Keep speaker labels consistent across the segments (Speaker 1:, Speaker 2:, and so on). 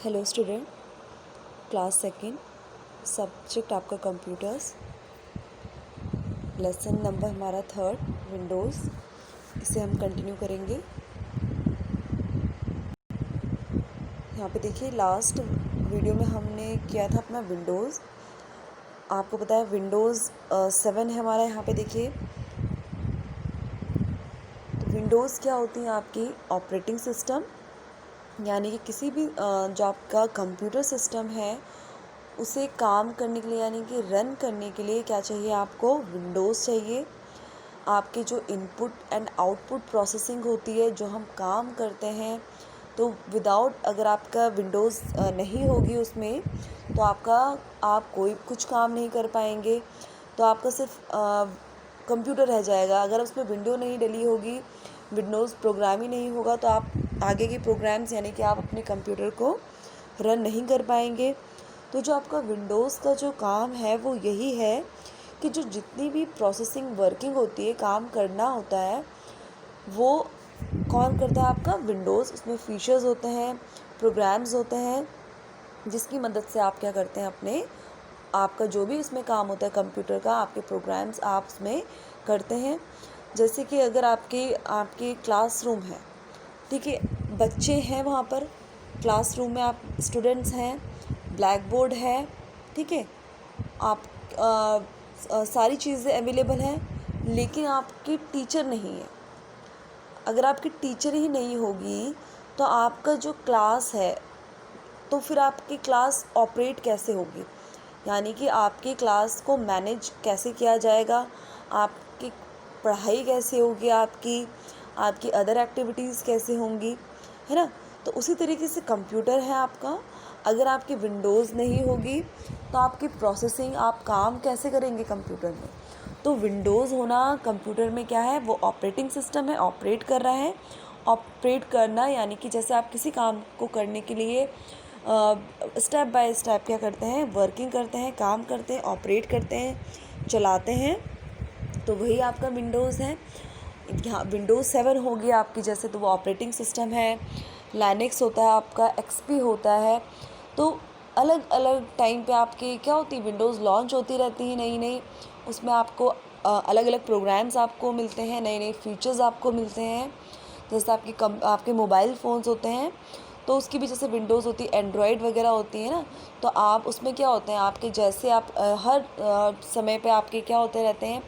Speaker 1: Hello student, class second, subject आपका computers, lesson number हमारा third, Windows. इसे हम कंटिन्यू करेंगे। यहाँ पे देखिए, लास्ट वीडियो में हमने किया था अपना विंडोज़। आपको पता है विंडोज़ 7 है हमारा। यहाँ पे देखिए, तो विंडोज़ क्या होती है? आपकी ऑपरेटिंग सिस्टम, यानी कि किसी भी जो आपका कंप्यूटर सिस्टम है उसे काम करने के लिए, यानी कि रन करने के लिए क्या चाहिए? आपको विंडोज़ चाहिए। आपके जो इनपुट एंड आउटपुट प्रोसेसिंग होती है, जो हम काम करते हैं, तो विदाउट अगर आपका विंडोज़ नहीं होगी उसमें, तो आप कोई कुछ काम नहीं कर पाएंगे। तो आपका सिर्फ कंप्यूटर रह जाएगा। अगर उसमें विंडो नहीं डली होगी, विंडोज़ प्रोग्राम ही नहीं होगा, तो आप आगे के प्रोग्राम्स, यानी कि आप अपने कंप्यूटर को रन नहीं कर पाएंगे। तो जो आपका विंडोज़ का जो काम है वो यही है कि जो जितनी भी प्रोसेसिंग वर्किंग होती है, काम करना होता है, वो कौन करता है? आपका विंडोज़। उसमें फीचर्स होते हैं, प्रोग्राम्स होते हैं, जिसकी मदद से आप क्या करते हैं? आपका जो भी इसमें काम होता है कंप्यूटर का, आपके प्रोग्राम्स आप उसमें करते हैं। जैसे कि अगर आपके क्लासरूम है, ठीक है, बच्चे हैं वहाँ पर क्लासरूम में, आप स्टूडेंट्स हैं, ब्लैक बोर्ड है, ठीक है, आप सारी चीज़ें अवेलेबल हैं, लेकिन आपकी टीचर नहीं है। अगर आपकी टीचर ही नहीं होगी तो आपका जो क्लास है, तो फिर आपकी क्लास ऑपरेट कैसे होगी? यानी कि आपकी क्लास को मैनेज कैसे किया जाएगा? आपकी पढ़ाई कैसे होगी? आपकी अदर एक्टिविटीज़ कैसे होंगी, है ना? तो उसी तरीके से कंप्यूटर है आपका। अगर आपकी विंडोज़ नहीं होगी तो आपकी प्रोसेसिंग, आप काम कैसे करेंगे कंप्यूटर में? तो विंडोज़ होना कंप्यूटर में क्या है? वो ऑपरेटिंग सिस्टम है, ऑपरेट कर रहा है। ऑपरेट करना यानी कि जैसे आप किसी काम को करने के लिए स्टेप बाय स्टेप क्या करते हैं? वर्किंग करते हैं, काम करते हैं, ऑपरेट करते हैं, चलाते हैं, तो वही आपका विंडोज़ है। यहाँ विंडोज़ 7 होगी आपकी, जैसे, तो वो ऑपरेटिंग सिस्टम है। लाइनक्स होता है आपका, एक्सपी होता है। तो अलग अलग टाइम पे आपकी क्या होती है? विंडोज़ लॉन्च होती रहती है नई नई। उसमें आपको अलग अलग प्रोग्राम्स आपको मिलते हैं, नए नए फीचर्स आपको मिलते हैं। जैसे आपके मोबाइल फ़ोन्स होते हैं, तो उसकी भी जैसे विंडोज़ होती है, एंड्रॉयड वगैरह होती है ना, तो आप उसमें क्या होते हैं? आपके जैसे आप हर समय पे आपके क्या होते रहते हैं?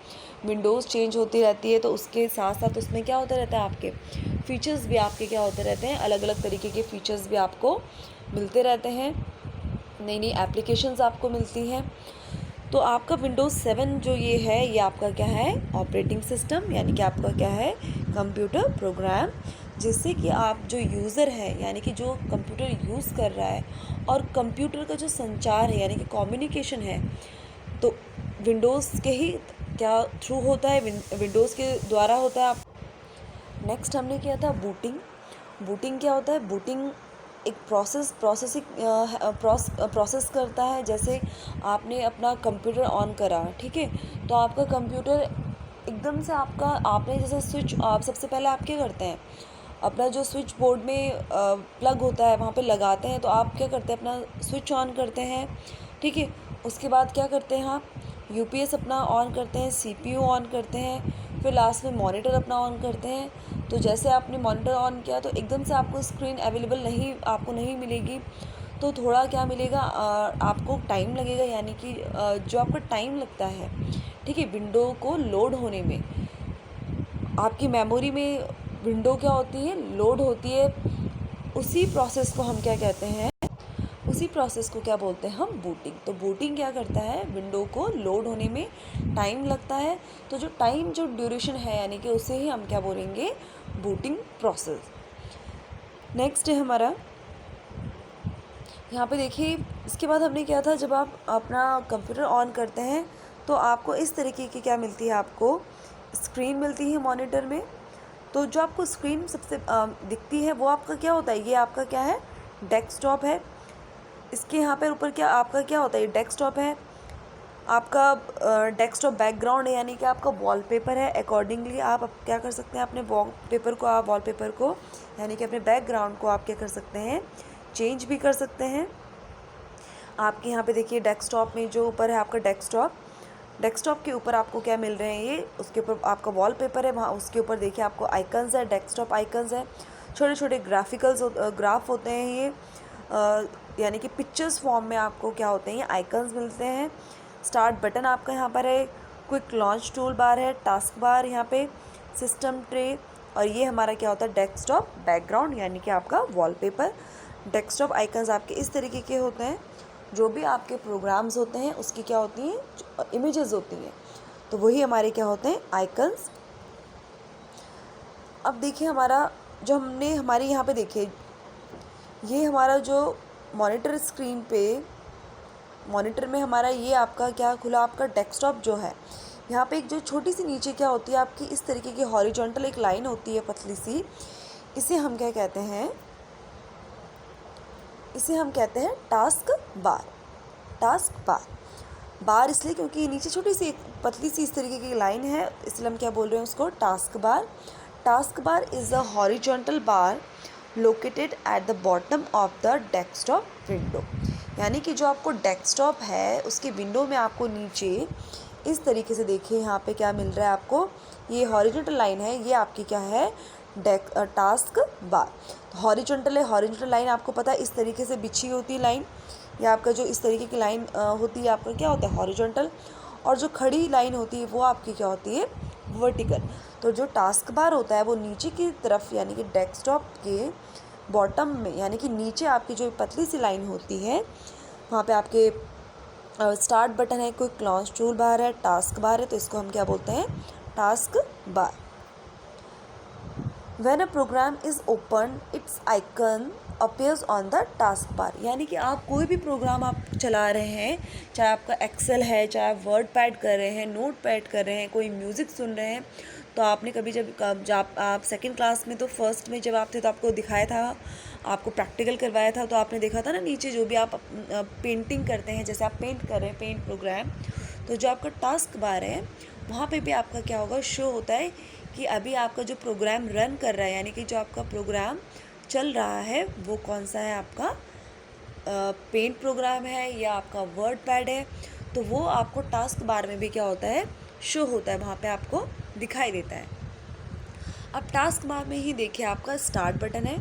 Speaker 1: विंडोज़ चेंज होती रहती है, तो उसके साथ साथ उसमें क्या होता रहता है? आपके फ़ीचर्स भी आपके क्या होते रहते हैं? अलग अलग तरीके के फ़ीचर्स भी आपको मिलते रहते हैं, नई नई एप्लीकेशंस आपको मिलती हैं। तो आपका विंडोज़ 7 जो ये है, ये आपका क्या है? ऑपरेटिंग सिस्टम, यानी कि आपका क्या है? कंप्यूटर प्रोग्राम, जिससे कि आप जो यूज़र है, यानी कि जो कंप्यूटर यूज़ कर रहा है, और कंप्यूटर का जो संचार है, यानी कि कम्युनिकेशन है, तो विंडोज़ के ही क्या थ्रू होता है? विंडोज़ के द्वारा होता है। आप नेक्स्ट हमने किया था बूटिंग। बूटिंग क्या होता है? बूटिंग एक प्रोसेस करता है। जैसे आपने अपना कंप्यूटर ऑन करा, ठीक है, तो आपका कंप्यूटर एकदम से आपने जैसे स्विच, आप सबसे पहले आप क्या करते हैं? अपना जो स्विच बोर्ड में प्लग होता है वहाँ पे लगाते हैं, तो आप क्या करते हैं? अपना स्विच ऑन करते हैं, ठीक है। उसके बाद क्या करते हैं? आप यूपीएस अपना ऑन करते हैं, सीपीयू ऑन करते हैं, फिर लास्ट में मॉनिटर अपना ऑन करते हैं। तो जैसे आपने मॉनिटर ऑन किया तो एकदम से आपको स्क्रीन अवेलेबल आपको नहीं मिलेगी, तो थोड़ा क्या मिलेगा? आपको टाइम लगेगा, यानी कि जो आपका टाइम लगता है, ठीक है, विंडो को लोड होने में। आपकी मेमोरी में विंडो क्या होती है? लोड होती है। उसी प्रोसेस को हम क्या कहते हैं? उसी प्रोसेस को क्या बोलते हैं हम? बूटिंग। तो बूटिंग क्या करता है? विंडो को लोड होने में टाइम लगता है, तो जो ड्यूरेशन है, यानी कि उसे ही हम क्या बोलेंगे? Booting process. नेक्स्ट है हमारा, यहाँ पे देखिए, इसके बाद हमने क्या था? जब आप अपना कंप्यूटर ऑन करते हैं तो आपको इस तरीके की क्या मिलती है? आपको स्क्रीन मिलती है मॉनिटर में। तो जो आपको स्क्रीन सबसे दिखती है वो आपका क्या होता है? ये आपका क्या है? डेस्कटॉप है। इसके यहाँ पर ऊपर क्या आपका क्या होता है? डेस्कटॉप है आपका। डेस्कटॉप बैकग्राउंड है, यानी कि आपका वॉलपेपर है। अकॉर्डिंगली आप क्या कर सकते हैं? अपने वॉलपेपर को यानी कि अपने बैकग्राउंड को आप क्या कर सकते हैं? चेंज भी कर सकते हैं। आपके यहाँ पे देखिए डेस्कटॉप में जो ऊपर है आपका डेस्कटॉप के ऊपर आपको क्या मिल रहे हैं, ये उसके ऊपर आपका वॉलपेपर है, वहाँ उसके ऊपर देखिए आपको आइकन्स है, डेस्कटॉप आइकन्स है, छोटे छोटे ग्राफ होते हैं ये, यानी कि पिक्चर्स फॉर्म में आपको क्या होते हैं, ये आइकन्स मिलते हैं। स्टार्ट बटन आपका यहाँ पर है, क्विक लॉन्च टूल बार है, टास्क बार यहाँ पे, सिस्टम ट्रे, और ये हमारा क्या होता है डेस्कटॉप बैकग्राउंड यानी कि आपका वॉलपेपर। डेस्कटॉप आइकन्स आपके इस तरीके के होते हैं, जो भी आपके प्रोग्राम्स होते हैं उसकी क्या होती हैं, इमेजेस होती हैं, तो वही हमारे क्या होते हैं, आइकन्स। अब देखिए हमारा जो हमने हमारे यहाँ पे देखिए, ये हमारा जो मॉनिटर स्क्रीन पे, मॉनिटर में हमारा ये आपका क्या खुला, आपका डेस्कटॉप जो है, यहाँ पे एक जो छोटी सी नीचे क्या होती है आपकी इस तरीके की हॉरिजॉन्टल एक लाइन होती है पतली सी, इसे हम क्या कहते हैं, इसे हम कहते हैं टास्क बार। टास्क बार इसलिए क्योंकि ये नीचे छोटी सी एक पतली सी इस तरीके की लाइन है, इसलिए हम क्या बोल रहे हैं उसको, task bar. Task bar is a horizontal bar located at the bottom of the desktop window, यानी कि जो आपको डेस्कटॉप है उसके विंडो में आपको नीचे इस तरीके से देखिए यहाँ पे क्या मिल रहा है आपको, ये हॉरिजॉन्टल लाइन है, ये आपकी क्या है, टास्क बार। हॉरिजॉन्टल है, हॉरिजॉन्टल लाइन आपको पता है इस तरीके से बिछी होती है लाइन, या आपका जो इस तरीके की लाइन होती है आपका क्या होता है, हॉरिजॉन्टल, और जो खड़ी लाइन होती है वो आपकी क्या होती है, वर्टिकल। तो जो टास्क बार होता है वो नीचे की तरफ यानी कि डेस्कटॉप के बॉटम में, यानी कि नीचे आपकी जो पतली सी लाइन होती है वहाँ पे आपके स्टार्ट बटन है, कोई लॉन्च टूल बार है, टास्क बार है, तो इसको हम क्या बोलते हैं, task bar. When a program is opened, its icon appears on the task bar, यानी कि आप कोई भी प्रोग्राम आप चला रहे हैं, चाहे आपका एक्सेल है, चाहे आप वर्ड पैड कर रहे हैं, नोट पैड कर रहे हैं, कोई म्यूज़िक सुन रहे हैं, तो आपने कभी जब आप सेकंड क्लास में, तो फर्स्ट में जब आप थे तो आपको दिखाया था, आपको प्रैक्टिकल करवाया था, तो आपने देखा था ना नीचे जो भी आप पेंटिंग करते हैं, जैसे आप पेंट कर रहे हैं, पेंट प्रोग्राम, तो जो आपका टास्क बार है वहाँ पे भी आपका क्या होगा, शो होता है कि अभी आपका जो प्रोग्राम रन कर रहा है, यानी कि जो आपका प्रोग्राम चल रहा है वो कौन सा है, आपका पेंट प्रोग्राम है या आपका वर्ड पैड है, तो वो आपको टास्क बार में भी क्या होता है, शो होता है, वहाँ पे आपको दिखाई देता है। अब टास्क बार में ही देखिए आपका स्टार्ट बटन है,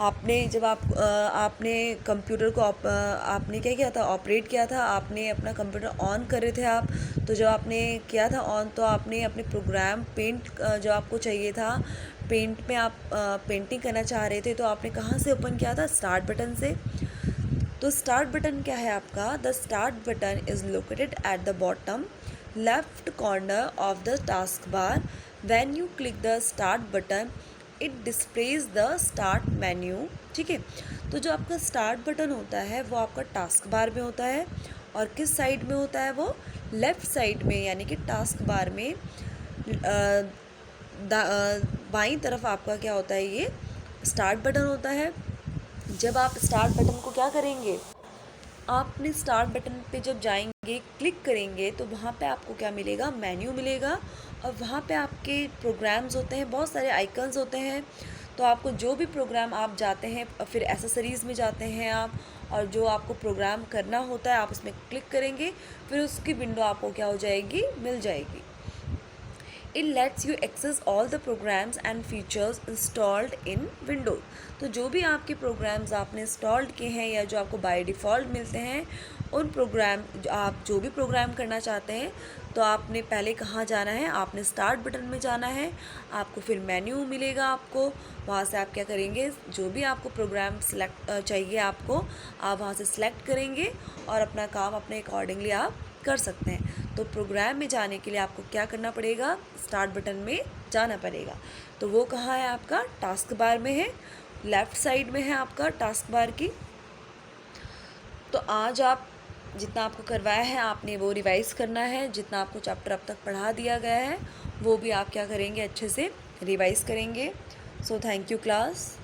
Speaker 1: आपने जब आपने कंप्यूटर को आपने क्या किया था, ऑपरेट किया था, आपने अपना कंप्यूटर ऑन कर रहे थे आप, तो जब आपने किया था ऑन, तो आपने अपने प्रोग्राम पेंट जो आपको चाहिए था, पेंट में आप पेंटिंग करना चाह रहे थे, तो आपने कहाँ से ओपन किया था, स्टार्ट बटन से। तो स्टार्ट बटन क्या है आपका, the start button is located at the bottom left corner of the task bar. When you click the start button it displays the start menu. ठीक है, तो जो आपका स्टार्ट बटन होता है वो आपका टास्क बार में होता है, और किस साइड में होता है, वो लेफ़्ट साइड में, यानी कि टास्क बार में बाईं तरफ आपका क्या होता है, ये स्टार्ट बटन होता है। जब आप स्टार्ट बटन को क्या करेंगे, आपने स्टार्ट बटन पे जब जाएंगे, क्लिक करेंगे, तो वहाँ पे आपको क्या मिलेगा, मेन्यू मिलेगा, और वहाँ पे आपके प्रोग्राम्स होते हैं, बहुत सारे आइकन्स होते हैं, तो आपको जो भी प्रोग्राम आप जाते हैं, फिर एसेसरीज़ में जाते हैं आप, और जो आपको प्रोग्राम करना होता है आप उसमें क्लिक करेंगे, फिर उसकी विंडो आपको क्या हो जाएगी, मिल जाएगी। It lets you access all the programs and features installed in Windows। तो जो भी आपके प्रोग्राम्स आपने इंस्टॉल्ड किए हैं या जो आपको बाय डिफ़ॉल्ट मिलते हैं, उन प्रोग्राम आप जो भी प्रोग्राम करना चाहते हैं, तो आपने पहले कहाँ जाना है, आपने स्टार्ट बटन में जाना है, आपको फिर मेन्यू मिलेगा, आपको वहाँ से आप क्या करेंगे, जो भी आपको प्रोग्राम सेलेक्ट चाहिए आपको, आप वहाँ से सेलेक्ट करेंगे और अपना काम अपने अकॉर्डिंगली आप कर सकते हैं। तो प्रोग्राम में जाने के लिए आपको क्या करना पड़ेगा, स्टार्ट बटन में जाना पड़ेगा। तो वो कहाँ है, आपका टास्क बार में है, लेफ़्ट साइड में है आपका टास्क बार की। तो आज आप जितना आपको करवाया है आपने वो रिवाइज़ करना है, जितना आपको चैप्टर अब तक पढ़ा दिया गया है वो भी आप क्या करेंगे, अच्छे से रिवाइज़ करेंगे। So thank you class.